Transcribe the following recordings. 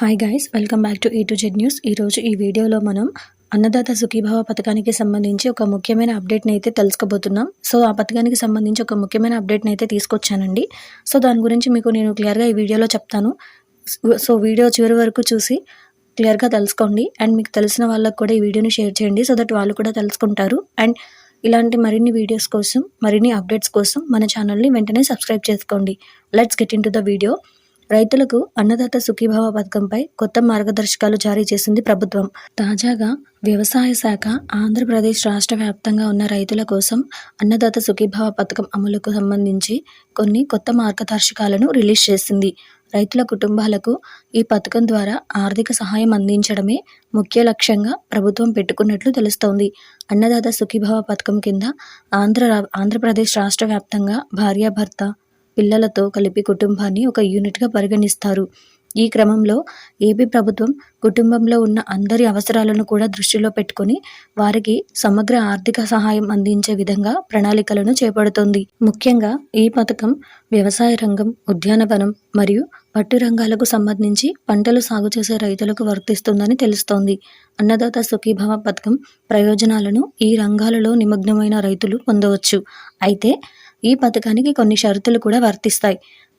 Hi guys, welcome back to A to Z news. ఈరోజు ఈ వీడియోలో మనం అన్నదాత సుఖీభావ పథకానికి సంబంధించి ఒక ముఖ్యమైన అప్డేట్ని అయితే తెలుసుకోబోతున్నాం. సో ఆ పథకానికి సంబంధించి ఒక ముఖ్యమైన అప్డేట్ని అయితే తీసుకొచ్చానండి. సో దాని గురించి మీకు నేను క్లియర్గా ఈ వీడియోలో చెప్తాను. సో వీడియో చివరి వరకు చూసి క్లియర్గా తెలుసుకోండి. అండ్ మీకు తెలిసిన వాళ్ళకు కూడా ఈ వీడియోని షేర్ చేయండి, సో దట్ వాళ్ళు కూడా తెలుసుకుంటారు. అండ్ ఇలాంటి మరిన్ని వీడియోస్ కోసం, మరిన్ని అప్డేట్స్ కోసం మన ఛానల్ని వెంటనే సబ్స్క్రైబ్ చేసుకోండి. Let's get in to the video. రైతులకు అన్నదాత సుఖీభావ పథకంపై కొత్త మార్గదర్శకాలు జారీ చేసింది ప్రభుత్వం. తాజాగా వ్యవసాయ శాఖ ఆంధ్రప్రదేశ్ రాష్ట్ర వ్యాప్తంగా ఉన్న రైతుల కోసం అన్నదాత సుఖీభావ పథకం అమలుకు సంబంధించి కొన్ని కొత్త మార్గదర్శకాలను రిలీజ్ చేసింది. రైతుల కుటుంబాలకు ఈ పథకం ద్వారా ఆర్థిక సహాయం అందించడమే ముఖ్య లక్ష్యంగా ప్రభుత్వం పెట్టుకున్నట్లు తెలుస్తోంది. అన్నదాత సుఖీభావ పథకం కింద ఆంధ్రప్రదేశ్ రాష్ట్ర వ్యాప్తంగా భార్యాభర్త పిల్లలతో కలిపి కుటుంబాన్ని ఒక యూనిట్గా పరిగణిస్తారు. ఈ క్రమంలో ఏపీ ప్రభుత్వం కుటుంబంలో ఉన్న అందరి అవసరాలను కూడా దృష్టిలో పెట్టుకుని వారికి సమగ్ర ఆర్థిక సహాయం అందించే విధంగా ప్రణాళికలను చేపడుతోంది. ముఖ్యంగా ఈ పథకం వ్యవసాయ రంగం, ఉద్యానవనం మరియు పట్టు రంగాలకు సంబంధించి పంటలు సాగు చేసే రైతులకు వర్తిస్తుందని తెలుస్తోంది. అన్నదాత సుఖీభావ పథకం ప్రయోజనాలను ఈ రంగాలలో నిమగ్నమైన రైతులు పొందవచ్చు. అయితే ఈ పథకానికి కొన్ని షరతులు కూడా వర్తిస్తాయి.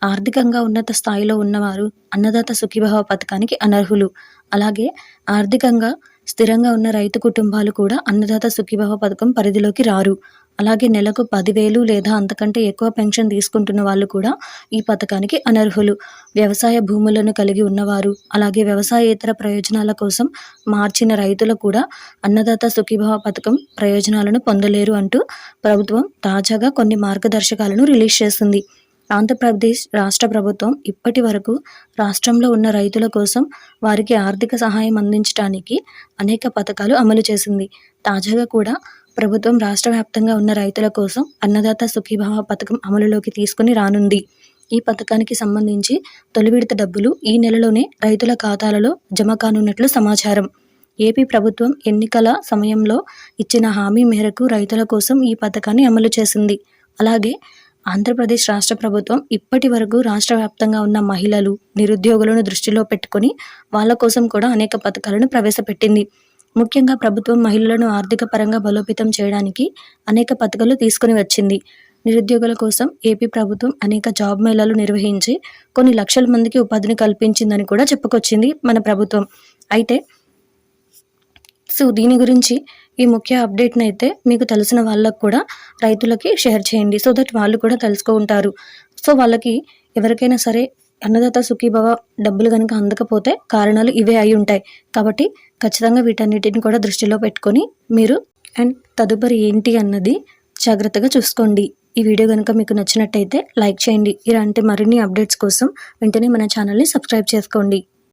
ఆర్థికంగా ఉన్నత స్థాయిలో ఉన్నవారు అన్నదాత సుఖీభావ పథకానికి అనర్హులు. అలాగే ఆర్థికంగా స్థిరంగా ఉన్న రైతు కుటుంబాలు కూడా అన్నదాత సుఖీభావ పథకం పరిధిలోకి రారు. అలాగే నెలకు 10,000 లేదా అంతకంటే ఎక్కువ పెన్షన్ తీసుకుంటున్న వాళ్ళు కూడా ఈ పథకానికి అనర్హులు. వ్యవసాయ భూములను కలిగి ఉన్నవారు, అలాగే వ్యవసాయేతర ప్రయోజనాల కోసం మార్చిన రైతులు కూడా అన్నదాత సుఖీభావ పథకం ప్రయోజనాలను పొందలేరు అంటూ ప్రభుత్వం తాజాగా కొన్ని మార్గదర్శకాలను రిలీజ్ చేసింది. ఆంధ్రప్రదేశ్ రాష్ట్ర ప్రభుత్వం ఇప్పటి వరకు రాష్ట్రంలో ఉన్న రైతుల కోసం వారికి ఆర్థిక సహాయం అందించడానికి అనేక పథకాలు అమలు చేసింది. తాజాగా కూడా ప్రభుత్వం రాష్ట్ర వ్యాప్తంగా ఉన్న రైతుల కోసం అన్నదాత సుఖీభావ పథకం అమలులోకి తీసుకుని రానుంది. ఈ పథకానికి సంబంధించి తొలి విడత డబ్బులు ఈ నెలలోనే రైతుల ఖాతాలలో జమ కానున్నట్లు సమాచారం. ఏపీ ప్రభుత్వం ఎన్నికల సమయంలో ఇచ్చిన హామీ మేరకు రైతుల కోసం ఈ పథకాన్ని అమలు చేసింది. అలాగే ఆంధ్రప్రదేశ్ రాష్ట్ర ప్రభుత్వం ఇప్పటి వరకు రాష్ట్ర వ్యాప్తంగా ఉన్న మహిళలు, నిరుద్యోగులను దృష్టిలో పెట్టుకుని వాళ్ళ కోసం కూడా అనేక పథకాలను ప్రవేశపెట్టింది. ముఖ్యంగా ప్రభుత్వం మహిళలను ఆర్థిక పరంగా బలోపేతం చేయడానికి అనేక పథకాలు తీసుకుని వచ్చింది. నిరుద్యోగుల కోసం ఏపీ ప్రభుత్వం అనేక జాబ్ మేళాలు నిర్వహించి కొన్ని లక్షల మందికి ఉపాధిని కల్పించిందని కూడా చెప్పుకొచ్చింది మన ప్రభుత్వం. అయితే దీని గురించి ఈ ముఖ్య అప్డేట్ని అయితే మీకు తెలిసిన వాళ్ళకు కూడా రైతులకి షేర్ చేయండి, సో దట్ వాళ్ళు కూడా తెలుసుకుంటారు. సో వాళ్ళకి ఎవరికైనా సరే అన్నదాత సుఖీభావ డబ్బులు కనుక అందకపోతే కారణాలు ఇవే అయి ఉంటాయి. కాబట్టి ఖచ్చితంగా వీటన్నిటిని కూడా దృష్టిలో పెట్టుకొని మీరు అండ్ తదుపరి ఏంటి అన్నది జాగ్రత్తగా చూసుకోండి. ఈ వీడియో కనుక మీకు నచ్చినట్టయితే లైక్ చేయండి. ఇలాంటి మరిన్ని అప్డేట్స్ కోసం వెంటనే మన ఛానల్ని సబ్స్క్రైబ్ చేసుకోండి.